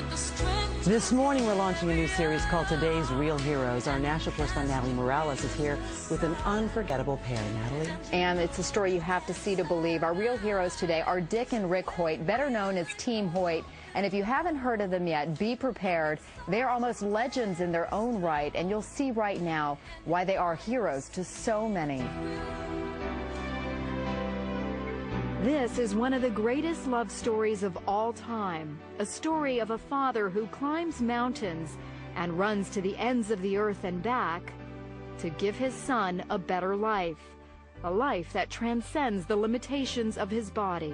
This morning we're launching a new series called Today's Real Heroes. Our national correspondent Natalie Morales is here with an unforgettable pair. Natalie? And it's a story you have to see to believe. Our real heroes today are Dick and Rick Hoyt, better known as Team Hoyt. And if you haven't heard of them yet, be prepared. They are almost legends in their own right, and you'll see right now why they are heroes to so many. This is one of the greatest love stories of all time, a story of a father who climbs mountains and runs to the ends of the earth and back to give his son a better life, a life that transcends the limitations of his body.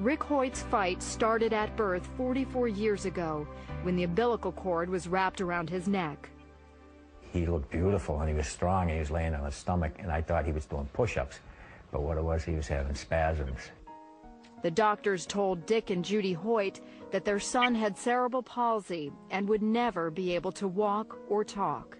Rick Hoyt's fight started at birth 44 years ago when the umbilical cord was wrapped around his neck. He looked beautiful and he was strong and he was laying on his stomach, and I thought he was doing push-ups. But what it was, he was having spasms. The doctors told Dick and Judy Hoyt that their son had cerebral palsy and would never be able to walk or talk.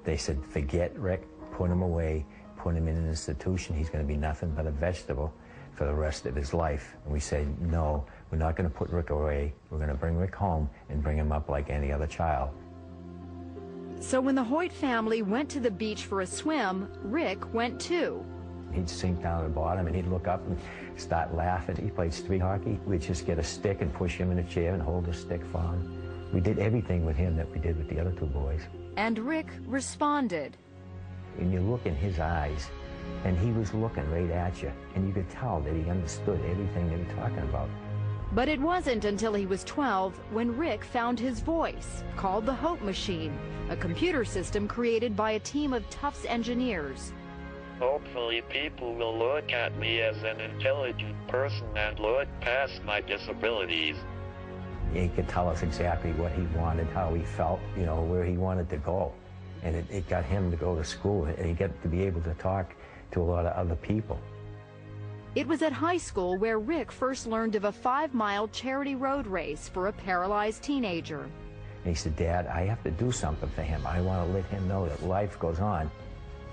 They said, forget Rick, put him away, put him in an institution. He's going to be nothing but a vegetable for the rest of his life. And we said, no, we're not going to put Rick away. We're going to bring Rick home and bring him up like any other child. So when the Hoyt family went to the beach for a swim, Rick went too. He'd sink down to the bottom and he'd look up and start laughing. He played street hockey. We'd just get a stick and push him in a chair and hold the stick for him. We did everything with him that we did with the other two boys. And Rick responded. And you look in his eyes, and he was looking right at you, and you could tell that he understood everything they were talking about. But it wasn't until he was 12 when Rick found his voice, called the Hope Machine, a computer system created by a team of Tufts engineers. Hopefully people will look at me as an intelligent person and look past my disabilities. He could tell us exactly what he wanted, how he felt, you know, where he wanted to go. And it got him to go to school, and he got to be able to talk to a lot of other people. It was at high school where Rick first learned of a 5-mile charity road race for a paralyzed teenager. And he said, Dad, I have to do something for him. I want to let him know that life goes on.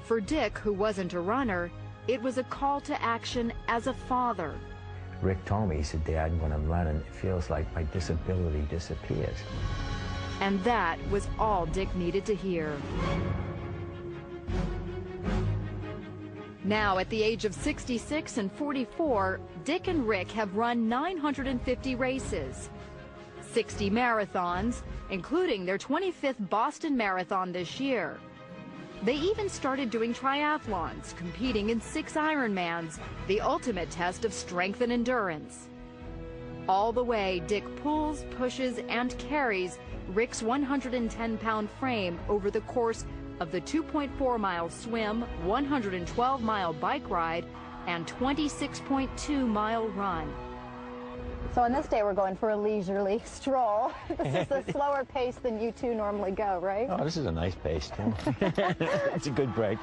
For Dick, who wasn't a runner, it was a call to action as a father. Rick told me, he said, Dad, when I'm running, it feels like my disability disappears. And that was all Dick needed to hear. Now, at the age of 66 and 44, Dick and Rick have run 950 races, 60 marathons, including their 25th Boston Marathon this year. They even started doing triathlons, competing in 6 Ironmans, the ultimate test of strength and endurance. All the way, Dick pulls, pushes, and carries Rick's 110-pound frame over the course of the 2.4-mile swim, 112-mile bike ride, and 26.2-mile run. So on this day, we're going for a leisurely stroll. This is a slower pace than you two normally go, right? Oh, this is a nice pace, too. It's a good break.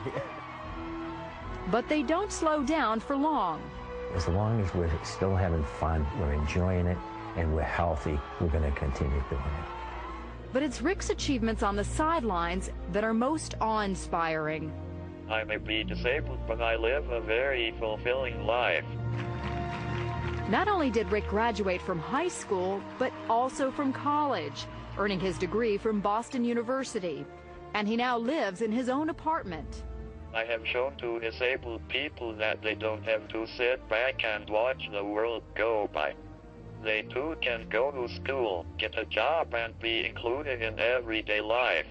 But they don't slow down for long. As long as we're still having fun, we're enjoying it, and we're healthy, we're going to continue doing it. But it's Rick's achievements on the sidelines that are most awe-inspiring. I may be disabled, but I live a very fulfilling life. Not only did Rick graduate from high school, but also from college, earning his degree from Boston University. And he now lives in his own apartment. I have shown to disabled people that they don't have to sit back and watch the world go by. They too can go to school, get a job, and be included in everyday life.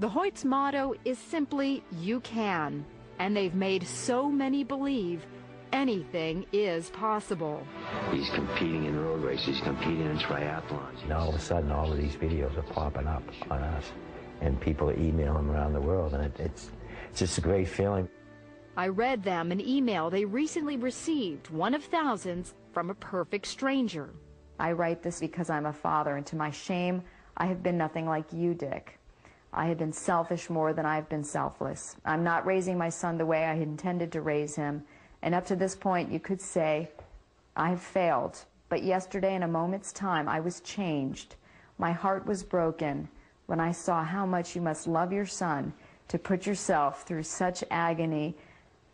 The Hoyt's motto is simply, you can. And they've made so many believe anything is possible. He's competing in road races, competing in triathlons. And all of a sudden, all of these videos are popping up on us, and people are emailing them around the world, and it's just a great feeling. I read them an email they recently received, one of thousands, from a perfect stranger. I write this because I'm a father, and to my shame, I have been nothing like you, Dick. I have been selfish more than I have been selfless. I'm not raising my son the way I had intended to raise him. And up to this point, you could say, I have failed. But yesterday, in a moment's time, I was changed. My heart was broken when I saw how much you must love your son to put yourself through such agony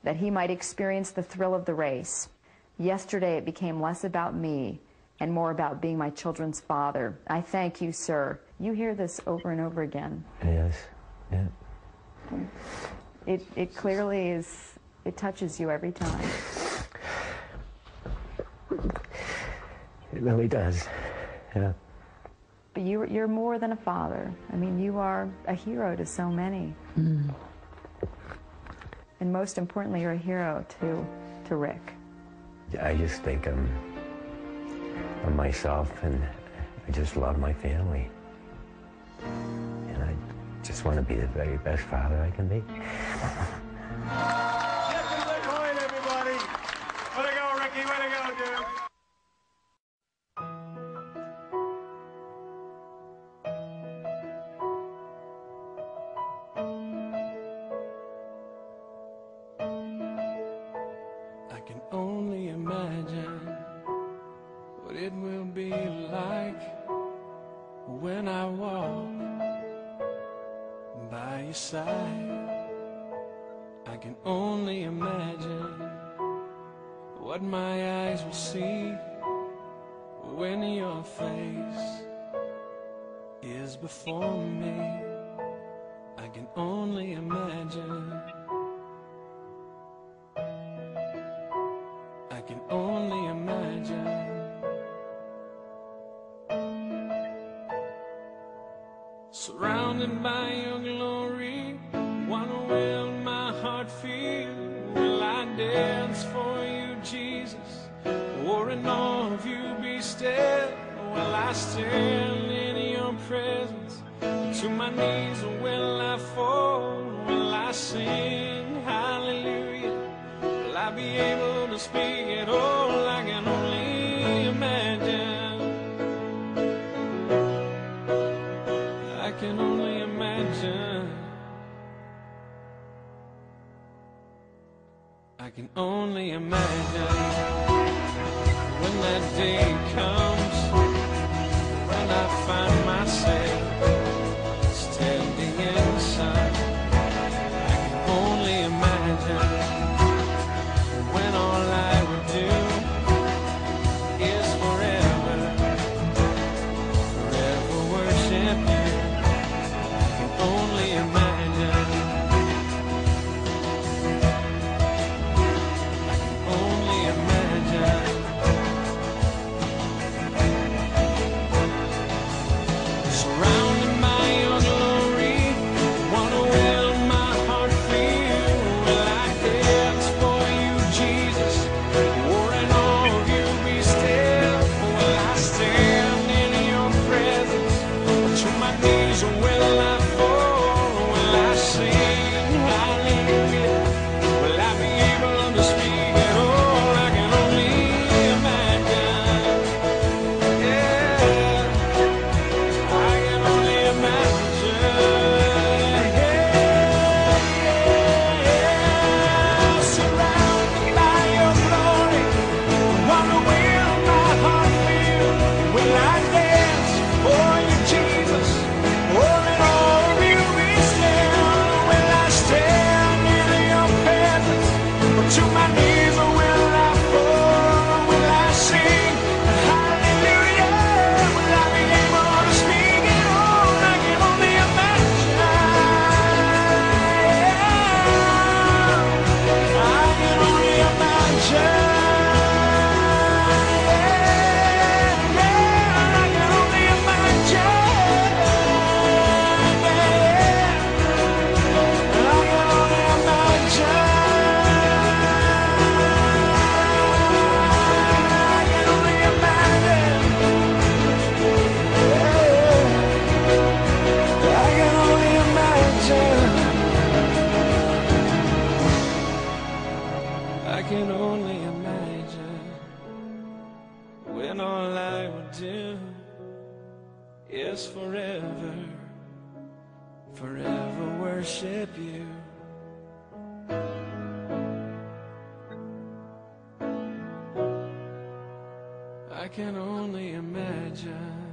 that he might experience the thrill of the race. Yesterday, it became less about me and more about being my children's father. I thank you, sir. You hear this over and over again. Yes, yeah. It clearly is, it touches you every time. It really does, yeah. But you're more than a father. I mean, you are a hero to so many. Mm. And most importantly, you're a hero to Rick. I just think I'm myself, and I just love my family. And I just want to be the very best father I can be. Good point, everybody. Way to go, Ricky. Way to go, dude. I can only imagine what it will be like when I walk by your side. I can only imagine what my eyes will see when your face is before me. I can only imagine. I can only imagine. Surrounded by your glory, what will my heart feel? Will I dance for you, Jesus? Or in awe of you be still? Will I stand in your presence? To my knees will I fall? Will I sing hallelujah? Will I be able to speak at all? I can only imagine. I can only imagine. I can only imagine when that day comes, when I find myself standing inside. I can only imagine when all I would do is forever, forever worship you. I can only imagine. I can only imagine. Surrounded by your glory, what will my heart feel? Will I dance for you, Jesus? Or in awe of you be still? Will I stand in your presence? To my knees will I fall? Will I sing hallelujah? Will I be able to speak at all? I can only imagine. Yeah, I can only imagine. Yeah, surrounded by your glory, what will my heart feel? Will I dance for you, Jesus? Or in all of you be still? Will I stand in your presence? Or to my knees will I fall? Will I sing hallelujah? Will I be able to speak at all? I can only imagine. I can only imagine. I can only imagine. I can only imagine. I can only imagine. I can only imagine. I can only imagine when all I would do is forever, forever worship you. I can only imagine.